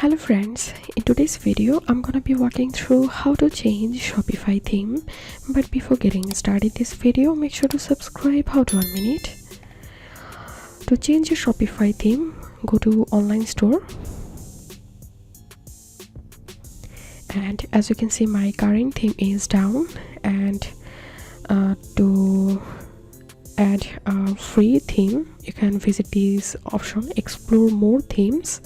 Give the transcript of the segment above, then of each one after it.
Hello friends, in today's video I'm gonna be walking through how to change Shopify theme. But before getting started this video, make sure to subscribe. How to 1 minute. To change your Shopify theme, go to online store, and as you can see my current theme is down, and to add a free theme you can visit this option, explore more themes.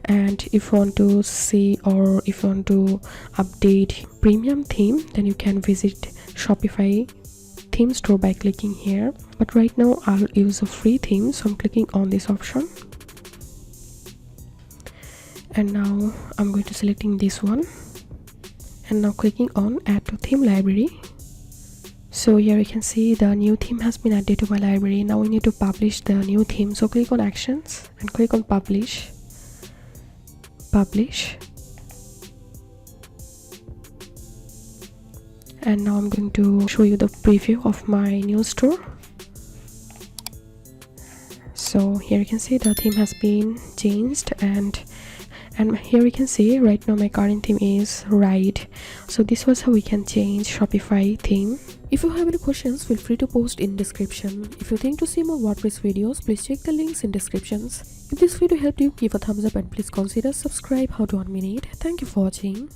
And if you want to see or if you want to update premium theme, then you can visit Shopify theme store by clicking here. But right now I'll use a free theme, so I'm clicking on this option, and now I'm going to selecting this one, and now clicking on add to theme library. So here you can see the new theme has been added to my library. Now we need to publish the new theme, so click on actions and click on publish. And now I'm going to show you the preview of my new store. So here you can see the theme has been changed, and here we can see right now my current theme is right. So this was how we can change Shopify theme. If you have any questions, feel free to post in description. If you think to see more WordPress videos, please check the links in descriptions. If this video helped you, give a thumbs up and please consider subscribe. How to 1 minute. Thank you for watching.